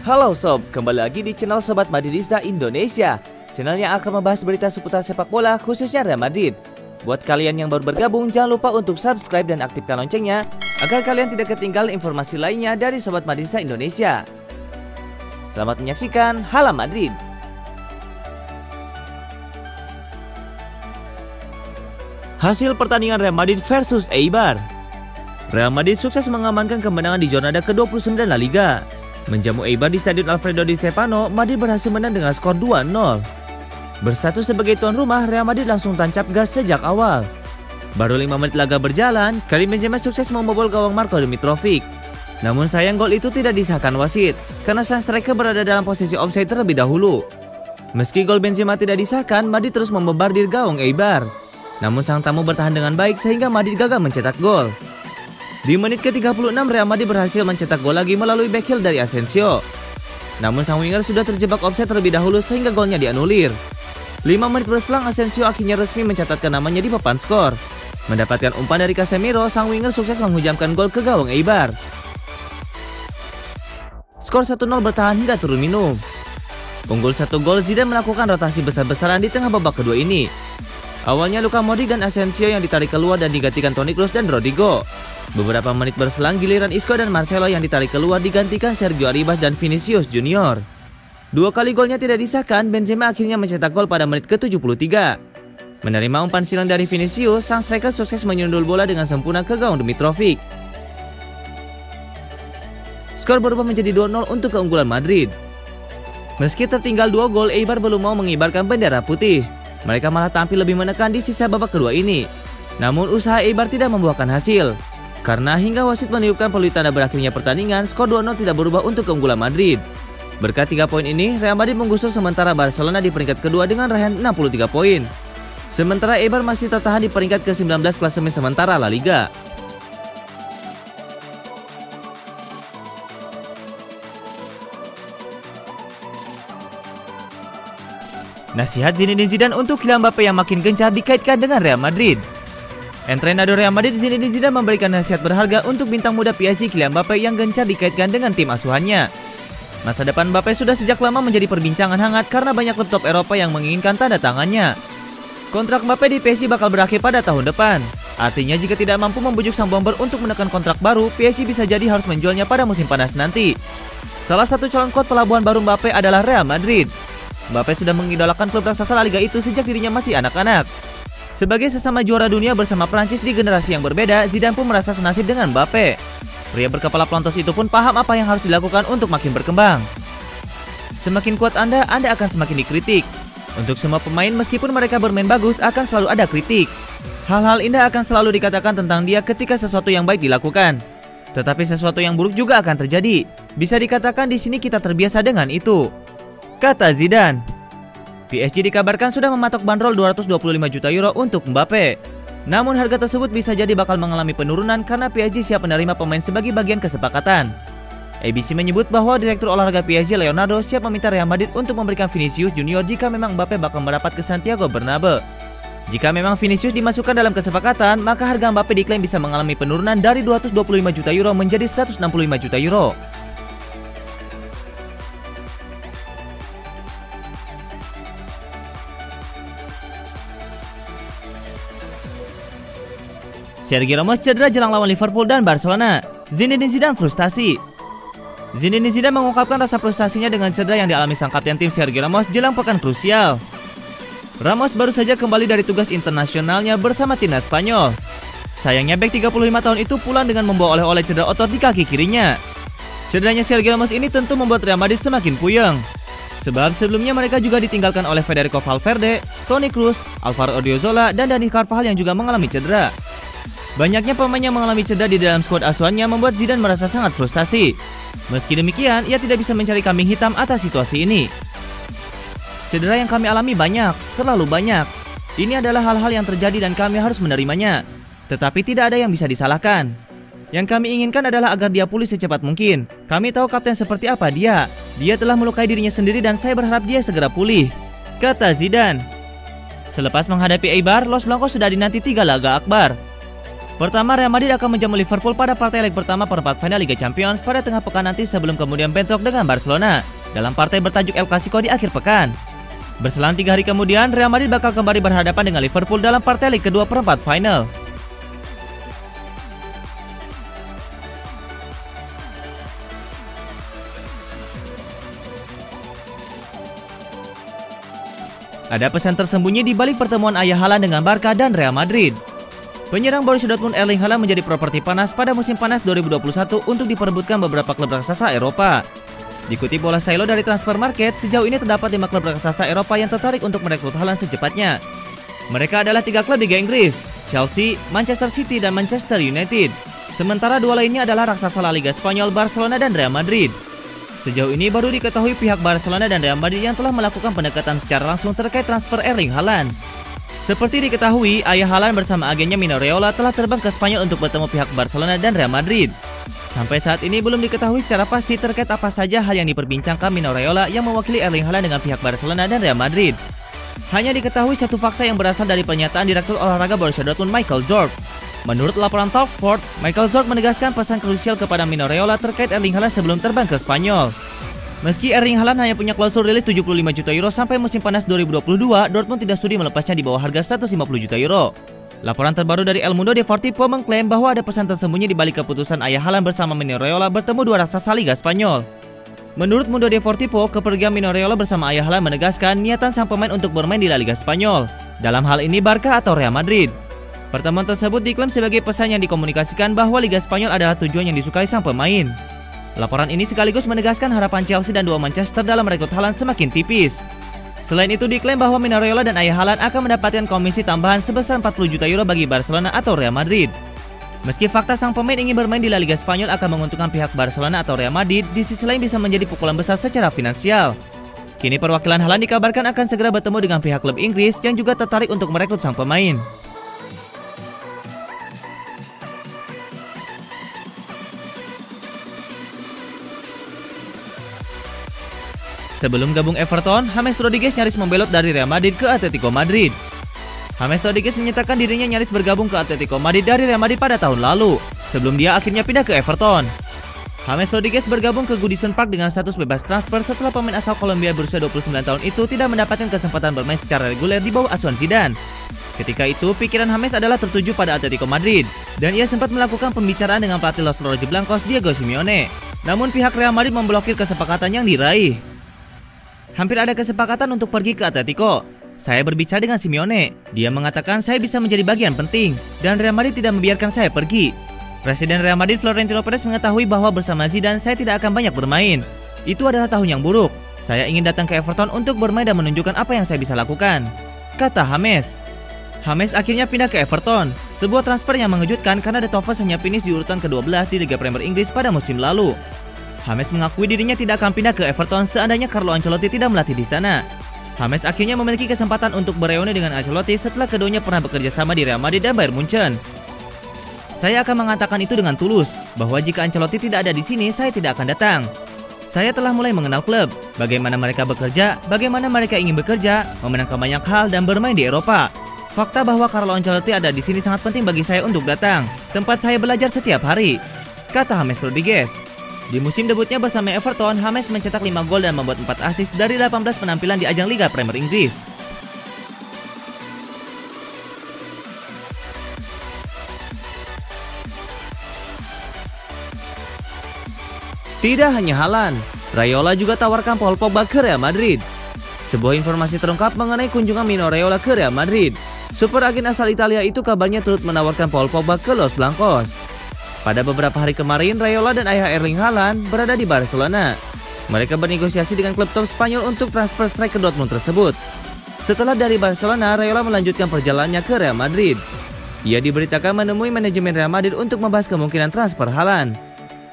Halo sob, kembali lagi di channel Sobat Madridista Indonesia. Channel yang akan membahas berita seputar sepak bola khususnya Real Madrid. Buat kalian yang baru bergabung, jangan lupa untuk subscribe dan aktifkan loncengnya agar kalian tidak ketinggalan informasi lainnya dari Sobat Madridista Indonesia. Selamat menyaksikan Hala Madrid. Hasil pertandingan Real Madrid versus Eibar. Real Madrid sukses mengamankan kemenangan di jornada ke-29 La Liga. Menjamu Eibar di Stadion Alfredo Di Stéfano, Madrid berhasil menang dengan skor 2-0. Berstatus sebagai tuan rumah, Real Madrid langsung tancap gas sejak awal. Baru 5 menit laga berjalan, Karim Benzema sukses membobol gawang Marko Dimitrovic. Namun sayang gol itu tidak disahkan wasit, karena sang striker berada dalam posisi offside terlebih dahulu. Meski gol Benzema tidak disahkan, Madrid terus membobardir gawang Eibar. Namun sang tamu bertahan dengan baik sehingga Madrid gagal mencetak gol. Di menit ke-36 Real Madrid berhasil mencetak gol lagi melalui back heel dari Asensio. Namun sang winger sudah terjebak offside terlebih dahulu sehingga golnya dianulir. 5 menit berselang Asensio akhirnya resmi mencatatkan namanya di papan skor. Mendapatkan umpan dari Casemiro, sang winger sukses menghujamkan gol ke gawang Eibar. Skor 1-0 bertahan hingga turun minum. Unggul 1 gol, Zidane melakukan rotasi besar-besaran di tengah babak kedua ini. Awalnya Luka Modric dan Asensio yang ditarik keluar dan digantikan Toni Kroos dan Rodrigo. Beberapa menit berselang giliran Isco dan Marcelo yang ditarik keluar digantikan Sergio Arribas dan Vinicius Junior. 2 kali golnya tidak disahkan, Benzema akhirnya mencetak gol pada menit ke-73. Menerima umpan silang dari Vinicius, sang striker sukses menyundul bola dengan sempurna ke gawang Dimitrovic. Skor berubah menjadi 2-0 untuk keunggulan Madrid. Meski tertinggal 2 gol, Eibar belum mau mengibarkan bendera putih. Mereka malah tampil lebih menekan di sisa babak kedua ini. Namun usaha Eibar tidak membuahkan hasil. Karena hingga wasit meniupkan peluit tanda berakhirnya pertandingan, skor 2-0 tidak berubah untuk keunggulan Madrid. Berkat 3 poin ini, Real Madrid menggusur sementara Barcelona di peringkat kedua dengan raihan 63 poin. Sementara Eibar masih tertahan di peringkat ke-19 klasemen sementara La Liga. Nasihat Zinedine Zidane untuk Kylian Mbappe yang makin gencar dikaitkan dengan Real Madrid. Entrenador Real Madrid Zinedine Zidane memberikan nasihat berharga untuk bintang muda PSG Kylian Mbappe yang gencar dikaitkan dengan tim asuhannya. Masa depan Mbappe sudah sejak lama menjadi perbincangan hangat karena banyak klub top Eropa yang menginginkan tanda tangannya. Kontrak Mbappe di PSG bakal berakhir pada tahun depan. Artinya jika tidak mampu membujuk sang bomber untuk menekan kontrak baru, PSG bisa jadi harus menjualnya pada musim panas nanti. Salah satu calon kuat pelabuhan baru Mbappe adalah Real Madrid. Mbappe sudah mengidolakan klub raksasa La Liga itu sejak dirinya masih anak-anak. Sebagai sesama juara dunia bersama Prancis di generasi yang berbeda, Zidane pun merasa senasib dengan Mbappe. Pria berkepala pelontos itu pun paham apa yang harus dilakukan untuk makin berkembang. Semakin kuat Anda akan semakin dikritik. Untuk semua pemain, meskipun mereka bermain bagus, akan selalu ada kritik. Hal-hal indah akan selalu dikatakan tentang dia ketika sesuatu yang baik dilakukan. Tetapi sesuatu yang buruk juga akan terjadi. Bisa dikatakan di sini kita terbiasa dengan itu, kata Zidane. PSG dikabarkan sudah mematok bandrol 225 juta euro untuk Mbappe. Namun harga tersebut bisa jadi bakal mengalami penurunan karena PSG siap menerima pemain sebagai bagian kesepakatan. ABC menyebut bahwa Direktur Olahraga PSG Leonardo siap meminta Real Madrid untuk memberikan Vinicius Junior jika memang Mbappe bakal merapat ke Santiago Bernabeu. Jika memang Vinicius dimasukkan dalam kesepakatan, maka harga Mbappe diklaim bisa mengalami penurunan dari 225 juta euro menjadi 165 juta euro. Sergio Ramos cedera jelang lawan Liverpool dan Barcelona. Zinedine Zidane frustasi. Zinedine Zidane mengungkapkan rasa frustasinya dengan cedera yang dialami sang kapten tim Sergio Ramos jelang pekan krusial. Ramos baru saja kembali dari tugas internasionalnya bersama timnas Spanyol. Sayangnya bek 35 tahun itu pulang dengan membawa oleh-oleh cedera otot di kaki kirinya. Cederanya Sergio Ramos ini tentu membuat Real Madrid semakin puyeng. Sebab sebelumnya mereka juga ditinggalkan oleh Federico Valverde, Toni Kroos, Alvaro Odriozola, dan Dani Carvajal yang juga mengalami cedera. Banyaknya pemain yang mengalami cedera di dalam skuad asuhannya membuat Zidane merasa sangat frustasi. Meski demikian, ia tidak bisa mencari kambing hitam atas situasi ini. Cedera yang kami alami banyak, terlalu banyak. Ini adalah hal-hal yang terjadi dan kami harus menerimanya. Tetapi tidak ada yang bisa disalahkan. Yang kami inginkan adalah agar dia pulih secepat mungkin. Kami tahu kapten seperti apa dia. Dia telah melukai dirinya sendiri dan saya berharap dia segera pulih, kata Zidane. Selepas menghadapi Eibar, Los Blancos sudah dinanti 3 laga akbar. Pertama, Real Madrid akan menjamu Liverpool pada partai leg pertama perempat final Liga Champions pada tengah pekan nanti sebelum kemudian bentrok dengan Barcelona dalam partai bertajuk El Clasico di akhir pekan. Berselang 3 hari kemudian, Real Madrid bakal kembali berhadapan dengan Liverpool dalam partai leg kedua perempat final. Ada pesan tersembunyi di balik pertemuan ayah Haaland dengan Barca dan Real Madrid. Penyerang Borussia Dortmund Erling Haaland menjadi properti panas pada musim panas 2021 untuk diperebutkan beberapa klub raksasa Eropa. Dikutip bola Stylo dari Transfer Market, sejauh ini terdapat 5 klub raksasa Eropa yang tertarik untuk merekrut Haaland secepatnya. Mereka adalah 3 klub Liga Inggris, Chelsea, Manchester City, dan Manchester United. Sementara 2 lainnya adalah raksasa La Liga Spanyol, Barcelona dan Real Madrid. Sejauh ini baru diketahui pihak Barcelona dan Real Madrid yang telah melakukan pendekatan secara langsung terkait transfer Erling Haaland. Seperti diketahui, ayah Haaland bersama agennya Mino Raiola telah terbang ke Spanyol untuk bertemu pihak Barcelona dan Real Madrid. Sampai saat ini belum diketahui secara pasti terkait apa saja hal yang diperbincangkan Mino Raiola yang mewakili Erling Haaland dengan pihak Barcelona dan Real Madrid. Hanya diketahui satu fakta yang berasal dari pernyataan Direktur Olahraga Borussia Dortmund Michael Zorc. Menurut laporan Talksport, Michael Zorc menegaskan pesan krusial kepada Mino Raiola terkait Erling Haaland sebelum terbang ke Spanyol. Meski Erling Haaland hanya punya klausul rilis 75 juta euro sampai musim panas 2022, Dortmund tidak sudi melepasnya di bawah harga 150 juta euro. Laporan terbaru dari El Mundo Deportivo mengklaim bahwa ada pesan tersembunyi di balik keputusan ayah Haaland bersama Mino Raiola bertemu 2 raksasa Liga Spanyol. Menurut Mundo Deportivo, kepergian Mino Raiola bersama ayah Haaland menegaskan niatan sang pemain untuk bermain di La Liga Spanyol. Dalam hal ini Barca atau Real Madrid. Pertemuan tersebut diklaim sebagai pesan yang dikomunikasikan bahwa Liga Spanyol adalah tujuan yang disukai sang pemain. Laporan ini sekaligus menegaskan harapan Chelsea dan 2 Manchester dalam merekrut Haaland semakin tipis. Selain itu diklaim bahwa Mino Raiola dan ayah Haaland akan mendapatkan komisi tambahan sebesar 40 juta euro bagi Barcelona atau Real Madrid. Meski fakta sang pemain ingin bermain di La Liga Spanyol akan menguntungkan pihak Barcelona atau Real Madrid, di sisi lain bisa menjadi pukulan besar secara finansial. Kini perwakilan Haaland dikabarkan akan segera bertemu dengan pihak klub Inggris yang juga tertarik untuk merekrut sang pemain. Sebelum gabung Everton, James Rodriguez nyaris membelot dari Real Madrid ke Atletico Madrid. James Rodriguez menyatakan dirinya nyaris bergabung ke Atletico Madrid dari Real Madrid pada tahun lalu, sebelum dia akhirnya pindah ke Everton. James Rodriguez bergabung ke Goodison Park dengan status bebas transfer setelah pemain asal Kolombia berusia 29 tahun itu tidak mendapatkan kesempatan bermain secara reguler di bawah asuhan Zidane. Ketika itu, pikiran James adalah tertuju pada Atletico Madrid, dan ia sempat melakukan pembicaraan dengan pelatih Los Rojiblancos Diego Simeone. Namun pihak Real Madrid memblokir kesepakatan yang diraih. Hampir ada kesepakatan untuk pergi ke Atletico. Saya berbicara dengan Simeone. Dia mengatakan saya bisa menjadi bagian penting, dan Real Madrid tidak membiarkan saya pergi. Presiden Real Madrid Florentino Perez mengetahui bahwa bersama Zidane saya tidak akan banyak bermain. Itu adalah tahun yang buruk. Saya ingin datang ke Everton untuk bermain dan menunjukkan apa yang saya bisa lakukan, kata James. James akhirnya pindah ke Everton, sebuah transfer yang mengejutkan karena The Toffees hanya finish di urutan ke-12 di Liga Premier Inggris pada musim lalu. James mengakui dirinya tidak akan pindah ke Everton seandainya Carlo Ancelotti tidak melatih di sana. James akhirnya memiliki kesempatan untuk bereuni dengan Ancelotti setelah keduanya pernah bekerja sama di Real Madrid dan Bayern Munchen. Saya akan mengatakan itu dengan tulus, bahwa jika Ancelotti tidak ada di sini, saya tidak akan datang. Saya telah mulai mengenal klub, bagaimana mereka bekerja, bagaimana mereka ingin bekerja, memenangkan banyak hal dan bermain di Eropa. Fakta bahwa Carlo Ancelotti ada di sini sangat penting bagi saya untuk datang, tempat saya belajar setiap hari, kata James Rodriguez. Di musim debutnya bersama Everton, James mencetak 5 gol dan membuat 4 assist dari 18 penampilan di ajang Liga Premier Inggris. Tidak hanya Haaland, Raiola juga tawarkan Paul Pogba ke Real Madrid. Sebuah informasi terungkap mengenai kunjungan Mino Raiola ke Real Madrid. Super agen asal Italia itu kabarnya turut menawarkan Paul Pogba ke Los Blancos. Pada beberapa hari kemarin, Raiola dan ayah Erling Haaland berada di Barcelona. Mereka bernegosiasi dengan klub top Spanyol untuk transfer striker Dortmund tersebut. Setelah dari Barcelona, Raiola melanjutkan perjalanannya ke Real Madrid. Ia diberitakan menemui manajemen Real Madrid untuk membahas kemungkinan transfer Haaland.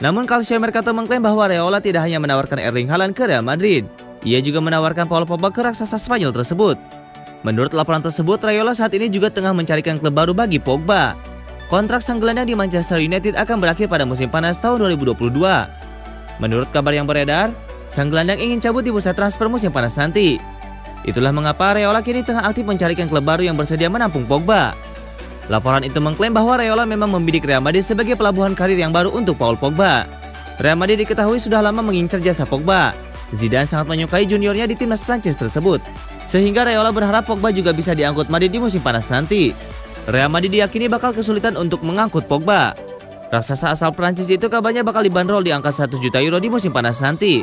Namun Calcio Mercato mengklaim bahwa Raiola tidak hanya menawarkan Erling Haaland ke Real Madrid, ia juga menawarkan Paul Pogba ke raksasa Spanyol tersebut. Menurut laporan tersebut, Raiola saat ini juga tengah mencarikan klub baru bagi Pogba. Kontrak sang gelandang di Manchester United akan berakhir pada musim panas tahun 2022. Menurut kabar yang beredar, sang gelandang ingin cabut di bursa transfer musim panas nanti. Itulah mengapa Raiola kini tengah aktif mencarikan klub baru yang bersedia menampung Pogba. Laporan itu mengklaim bahwa Raiola memang membidik Real Madrid sebagai pelabuhan karir yang baru untuk Paul Pogba. Real Madrid diketahui sudah lama mengincar jasa Pogba. Zidane sangat menyukai juniornya di timnas Prancis tersebut, sehingga Raiola berharap Pogba juga bisa diangkut Madrid di musim panas nanti. Real Madrid diyakini bakal kesulitan untuk mengangkut Pogba. Raksasa asal Prancis itu kabarnya bakal dibanderol di angka 100 juta euro di musim panas nanti.